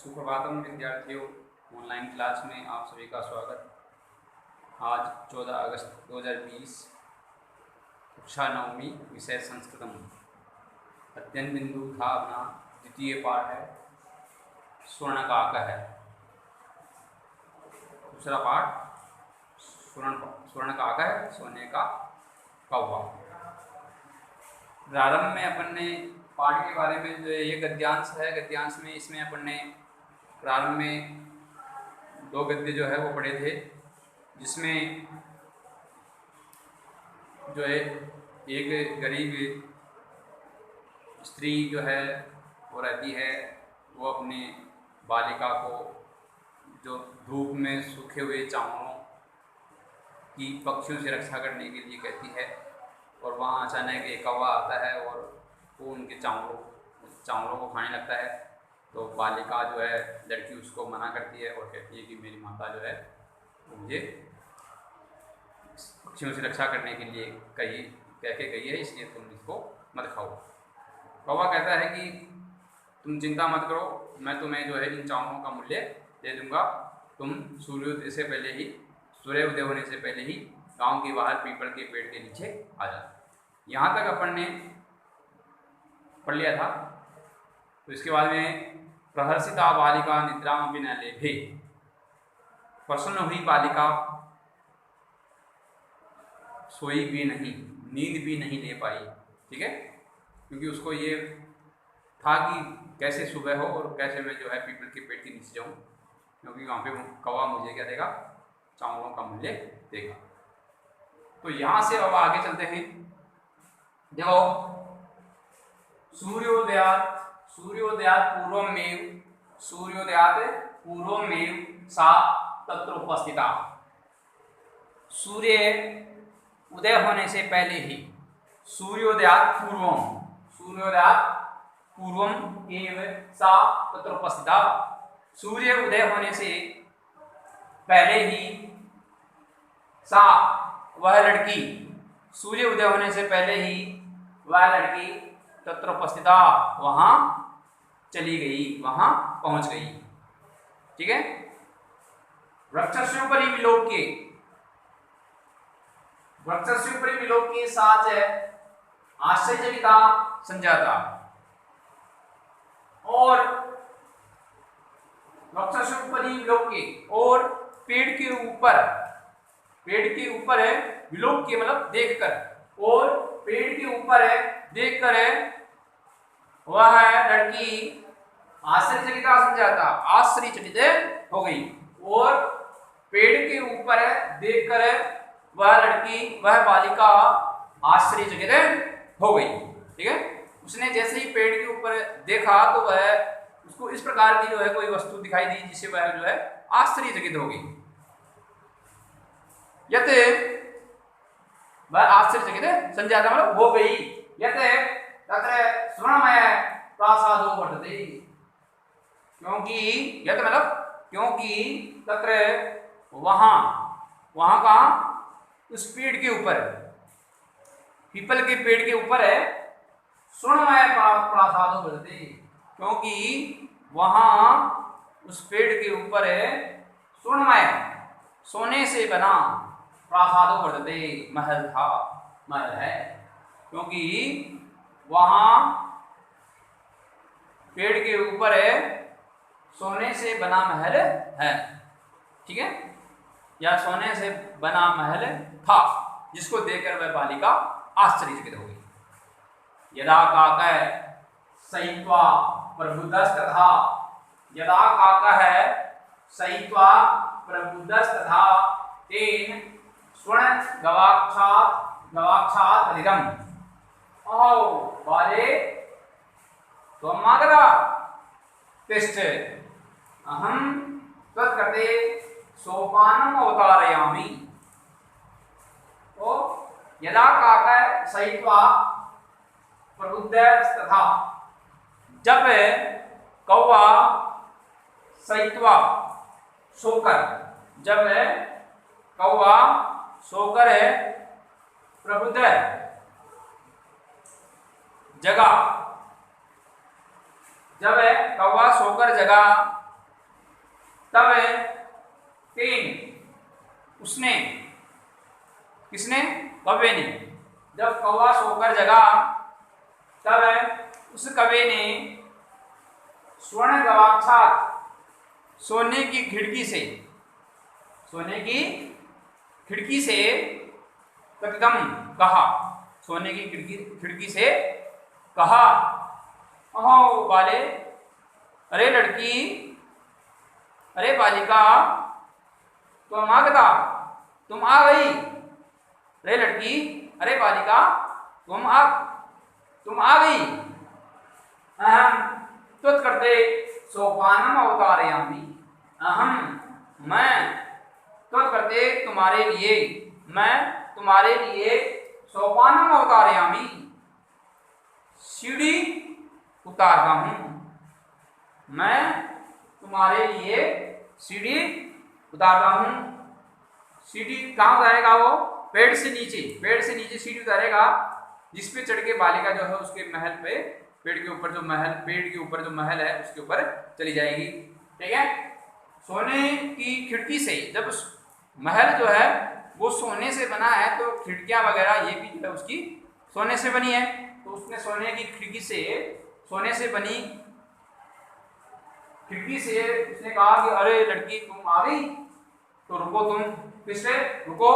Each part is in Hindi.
सुप्रभातम विद्यार्थियों, ऑनलाइन क्लास में आप सभी का स्वागत। आज 14 अगस्त 2020, कक्षा 9वीं, विषय संस्कृतम। अध्ययन बिंदु था अपना द्वितीय पाठ है स्वर्णकाकः। दूसरा पाठ स्वर्णकाकः, सोने का कौवा। प्रारंभ में अपन ने पाठ के बारे में जो ये गद्यांश है, गद्यांश में इसमें अपन ने प्रारंभ में 2 गद्य जो है वो पढ़े थे, जिसमें जो है एक गरीब स्त्री जो है वो रहती है, वो अपने बालिका को जो धूप में सूखे हुए चावलों की पक्षियों से रक्षा करने के लिए कहती है, और वहाँ अचानक एक कौवा आता है और वो उनके चावलों को खाने लगता है। तो बालिका जो है, लड़की, उसको मना करती है और कहती है कि मेरी माता जो है मुझे पक्षियों से रक्षा करने के लिए कह के गई है, इसलिए तुम इसको मत खाओ। कौवा कहता है कि तुम चिंता मत करो, मैं तुम्हें जो है इन चावलों का मूल्य दे दूंगा। तुम सूर्योदय होने से पहले ही गांव के बाहर पीपल के पेड़ के नीचे आ जाओ। यहाँ तक अपन ने पढ़ लिया था। तो इसके बाद में प्रहर्षिता बालिका निद्रामपि न लेभे, प्रसन्न हुई बालिका सोई भी नहीं, नींद भी नहीं ले पाई। ठीक है, क्योंकि उसको ये था कि कैसे सुबह हो और कैसे मैं जो है पीपल के पेड़ के नीचे जाऊं, क्योंकि वहाँ पे कौवा मुझे क्या देगा, चावलों का मूल्य देगा। तो यहाँ से अब आगे चलते हैं। देखो, सूर्योदयात पूर्वमेव सा तत्र उपस्थिता। सूर्य उदय होने से पहले ही, सूर्योदयात पूर्वम एव सा तत्र उपस्थिता। सूर्य उदय होने से पहले ही सा, वह लड़की, सूर्य उदय होने से पहले ही वह लड़की तत्र उपस्थिता, वहां चली गई, वहां पहुंच गई। ठीक है। वृक्षस्योपरि विलोक्य साच आश्चर्यजनिता संजाता। और वृक्षस्योपरि विलोक्य, और पेड़ के ऊपर है, विलोक्य मतलब देखकर, और पेड़ के ऊपर है देखकर वह लड़की आश्चर्यचकिता संजाता, आश्चर्यचकित हो गई। और पेड़ के ऊपर है देखकर वह लड़की, वह बालिका आश्चर्यचकित हो गई। ठीक है। उसने जैसे ही पेड़ के ऊपर देखा तो वह, उसको इस प्रकार की जो है कोई वस्तु दिखाई दी, जिससे वह जो है आश्चर्यचकित हो गई। यते वह आश्चर्यचकित संजाता मतलब हो गई। यते तत्र स्वर्णमय प्रासादो वर्तते, क्योंकि तत्र वहां का उस पेड़ के ऊपर, पीपल के पेड़ के ऊपर है, स्वर्णमय प्रासादो वर्तते, क्योंकि वहां उस पेड़ के ऊपर है स्वर्णमय, सोने से बना, प्रासादो वर्तते, महल है। क्योंकि वहां पेड़ के ऊपर है सोने से बना महल है। ठीक है, या सोने से बना महल था, जिसको देखकर वह बालिका आश्चर्यचकित हो गई। यदा काकः सयित्वा प्रबुद्धस्तथा, यदा काकः सयित्वा प्रबुद्धस्तथा तेन स्वर्ण गवाक्षात् अधिकम्। आओ बाले, त्वम् आगता, तिष्ठ, अहं त्वत्कृते सोपानम् अवतारयामि। तो यदा काकः सयित्वा प्रबुद्धस्तथा, जब कौवा सयित्वा सोकर, जब कौवा सोकर प्रबुद्ध जगा, जब कौवा सोकर जगा तब तेन उसने, किसने? कौवे ने। जब कौवा सोकर जगा तब उस कौवे ने स्वर्ण गवाक्षात, सोने की खिड़की से, सोने की खिड़की से कदम कहा, सोने की खिड़की से कहा, अहो बाले, अरे लड़की, अरे बालिका, तुम आ गया, तुम आ गई। अरे लड़की, अरे बालिका, तुम आ गई। अहम त्वत्कृते सोपानम अवतारयामि, अहम, मैं, त्वत्कृते तुम्हारे लिए, मैं तुम्हारे लिए सोपानम अवतारयामि, सीढ़ी उतारता हूँ, मैं तुम्हारे लिए सीढ़ी उतारता हूँ। सीढ़ी कहाँ उतारेगा वो? पेड़ से नीचे, पेड़ से नीचे सीढ़ी उतारेगा, जिसपे चढ़ के बालिका जो है उसके महल पे, पेड़ के ऊपर जो महल, पेड़ के ऊपर जो महल है उसके ऊपर चली जाएगी। ठीक है, सोने की खिड़की से, जब महल जो है वो सोने से बना है तो खिड़कियां वगैरह ये भी जो है उसकी सोने से बनी है, तो उसने सोने की खिड़की से, सोने से बनी खिड़की से उसने कहा कि अरे लड़की, तुम आ गई, तो रुको, तुम किससे? रुको,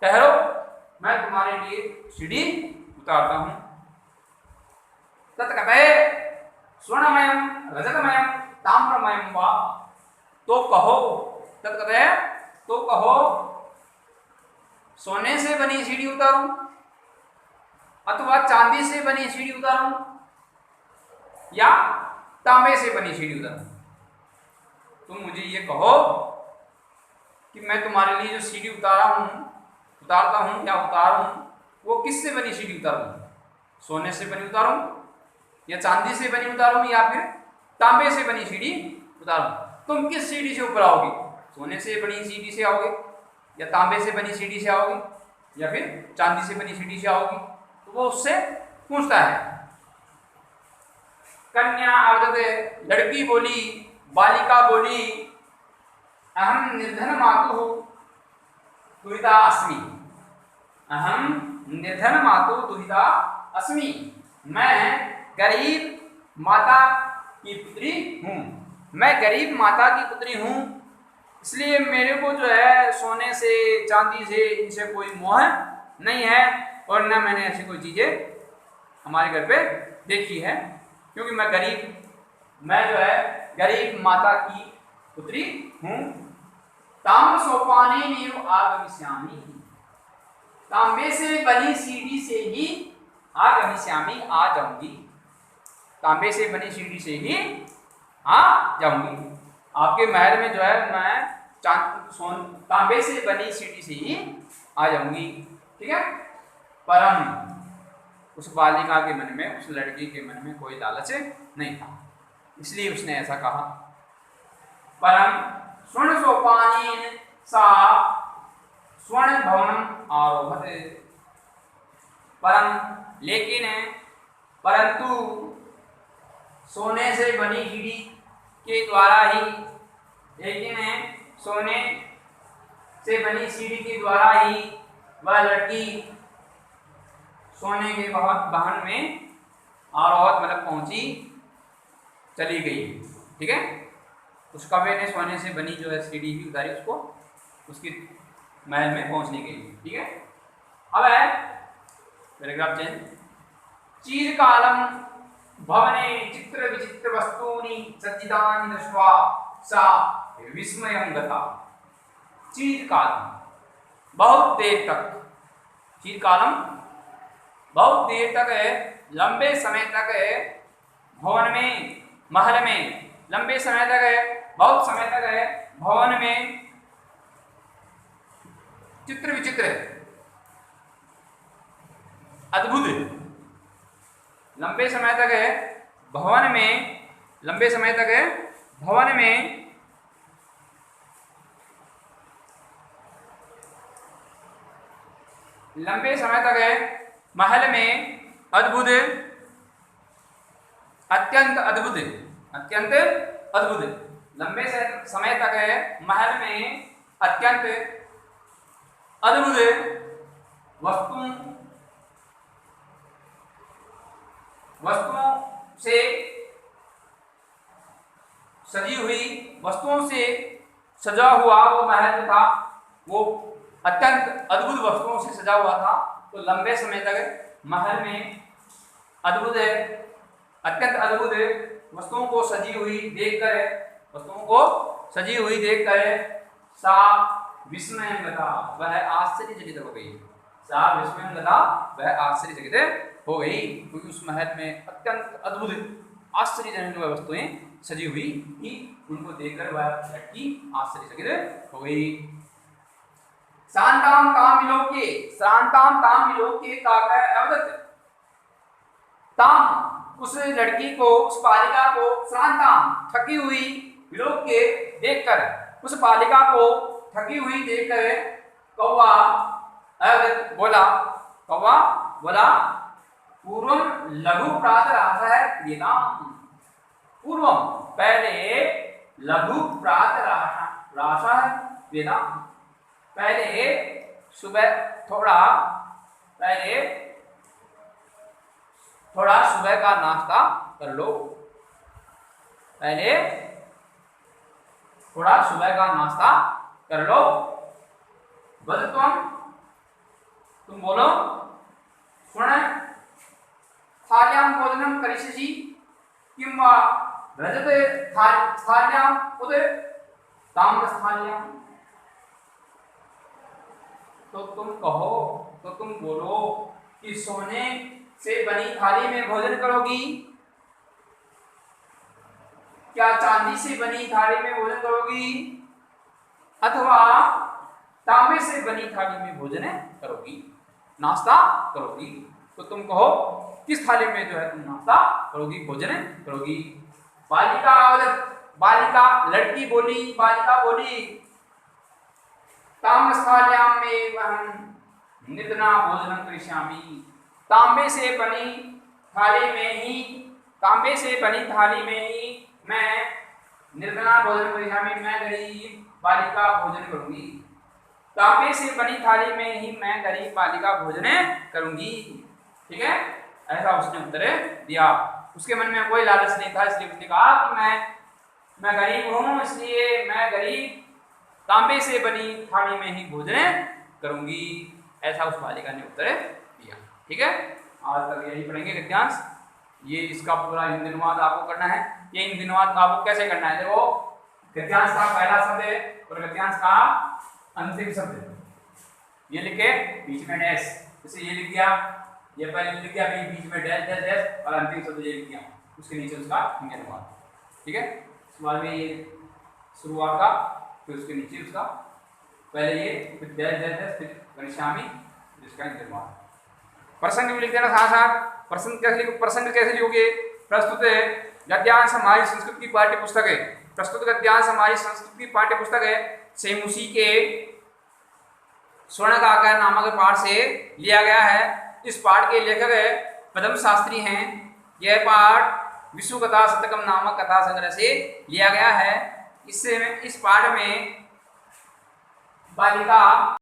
ठहरो, मैं तुम्हारे लिए सीढ़ी उतारता हूं। तत्कथे स्वर्णमयम रजतमयम ताम्रमयम वा, तो कहो, तत्कथे, तो कहो, सोने से बनी सीढ़ी उतारूं अथवा चांदी से बनी सीढ़ी उतारूं या तांबे से बनी सीढ़ी उतारूं? तुम मुझे ये कहो कि मैं तुम्हारे लिए जो सीढ़ी उतारता हूं या उतारूं, वो किससे बनी सीढ़ी उतारूं? सोने से बनी उतारूं या चांदी से बनी उतारूं या फिर तांबे से बनी सीढ़ी उतारूं? तुम किस सीढ़ी से ऊपर आओगे? सोने से बनी सीढ़ी से आओगे या तांबे से बनी सीढ़ी से आओगे या फिर चांदी से बनी सीढ़ी से आओगी? तो वो उससे पूछता है। कन्या आवदते, लड़की बोली, बालिका बोली, अहम निर्धन मातु दुहिता अस्मि, अहम निर्धन मातु दुहिता अस्मि, मैं गरीब माता की पुत्री हूँ, मैं गरीब माता की पुत्री हूँ, इसलिए मेरे को जो है सोने से, चांदी से, इनसे कोई मोह नहीं है, और न मैंने ऐसी कोई चीज़ें हमारे घर पे देखी है, क्योंकि मैं जो है गरीब माता की पुत्री हूँ। ताम्र सोपाने नीव आगमिष्यामि, तांबे से बनी सीढ़ी से ही आगमिष्यामि, आ जाऊंगी, तांबे से बनी सीढ़ी से ही आ जाऊंगी। आपके महल में जो है मैं तांबे से बनी सीढ़ी से ही आ जाऊंगी। ठीक है, परम, उस बालिका के मन में, उस लड़की के मन में कोई लालच नहीं था, इसलिए उसने ऐसा कहा। परम स्वर्ण सोपानेन सा स्वर्ण भवनम आरोहते, परम, लेकिन, परंतु सोने से बनी सीढ़ी के द्वारा ही, लेकिन सोने से बनी सीढ़ी के द्वारा ही वह लड़की सोने के वाहन में आरोहत मतलब पहुंची, चली गई। ठीक है, उस कौवे ने सोने से बनी जो है सीढ़ी ही उतारी, उसको उसकी महल में पहुंचने के लिए। ठीक है, अब है पैराग्राफ चेंज। चीरकालम भवने चित्र विचित्र वस्तूनि सज्जितानि दृष्ट्वा सा विस्मयं गता। चीरकालम, बहुत देर तक, चीरकालम बहुत देर तक है, लंबे समय तक है, भवन में, महल में, लंबे समय तक है, बहुत समय तक है, भवन में, चित्र विचित्र, अद्भुत, लंबे समय तक है भवन में, लंबे समय तक है भवन में, लंबे समय तक है महल में, अद्भुत, अत्यंत अद्भुत, अत्यंत अद्भुत, लंबे समय तक महल में अत्यंत अद्भुत वस्तुओं से सजी हुई वस्तुओं से सजा हुआ वो महल था, वो अत्यंत अद्भुत वस्तुओं से सजा हुआ था। तो लंबे समय तक महल में अत्यंत अद्भुत वस्तुओं को सजी हुई देखकर सा विस्मयंगता, वह आश्चर्यचकित हो गई। सा विस्मयंगता, वह आश्चर्यचकित हो गई, क्योंकि उस महल में अत्यंत अद्भुत आश्चर्यजनक वस्तुएं सजी हुई थी। उनको देखकर वह लड़की आश्चर्यचकित हो गई। शांताम ताम विलोके काका अवदत्। ताम, उस लड़की को, उस बालिका को, शांताम, थकी हुई, विलोके, देखकर, उस बालिका को थकी हुई देखकर कौवा अवदत्, बोला पूर्वम लघु प्रातराशः क्रियताम्। पूर्वम, पहले, लघु प्रातराशः क्रियताम्, पहले थोड़ा सुबह का नाश्ता कर लो। पहले थोड़ा सुबह का नाश्ता कर लो। तुम बोलो, स्वर्ण थाल्यां भोजनम करिष्यसि किं वा रजत थाल्यां उत ताम्रस्थाल्यां। तो तुम बोलो कि सोने से बनी थाली में भोजन करोगी, क्या चांदी से बनी थाली में भोजन करोगी, अथवा तांबे से बनी थाली में भोजन करोगी, नाश्ता करोगी। तो तुम कहो किस थाली में जो है तुम नाश्ता करोगी, भोजन करोगी। लड़की बोली ताम्रस्थाल्यां में अहं नित्यां भोजनं करिष्यामि। तांबे से बनी थाली में ही मैं निर्धना भोजन करिष्यामि, मैं गरीब बालिका भोजन करूंगी। तांबे से बनी थाली में ही मैं गरीब बालिका भोजन करूंगी। ठीक है, ऐसा उसने उत्तर दिया। उसके मन में कोई लालच नहीं था, इसलिए उसने कहा कि मैं गरीब हूं, इसलिए मैं गरीब तांबे से बनी थाली में ही भोजन करूंगी। ऐसा उस बालिका ने उत्तर दिया। ठीक है, आज तक यही पढ़ेंगे गद्यांश। ये इसका पूरा हिंदी अनुवाद आपको करना है। ये हिंदी अनुवाद आपको कैसे करना है, देखो गद्यांश का पहला शब्द है और गद्यांश का अंतिम शब्द है। ये लिखे, बीच में डैश, जैसे ये लिख दिया, ये पहले लिख दिया, बीच में डैश डैश डैश और अंतिम शब्द ये लिख दिया, उसके नीचे उसका हिंदी अनुवाद। ठीक है, सवाल में ये शुरुआत का, फिर उसके नीचे उसका पहले ये, फिर डैश डैश डैश, फिर करिष्यामि, जिसका हिंदी अनुवाद। प्रसंग भी लिख देना साथ साथ। प्रसंग कैसे लिखोगे? प्रस्तुत गद्यांश हमारी संस्कृत की पाठ्य पुस्तक है। प्रस्तुत गद्यांश हमारी संस्कृत की पाठ्य पुस्तक है। सेम उसी के स्वर्ण काका नामक पाठ से लिया गया है। इस पाठ के लेखक पद्म शास्त्री हैं। यह पाठ विश्व कथा शतकम नामक कथा संग्रह से लिया गया है। इस पाठ में बालिका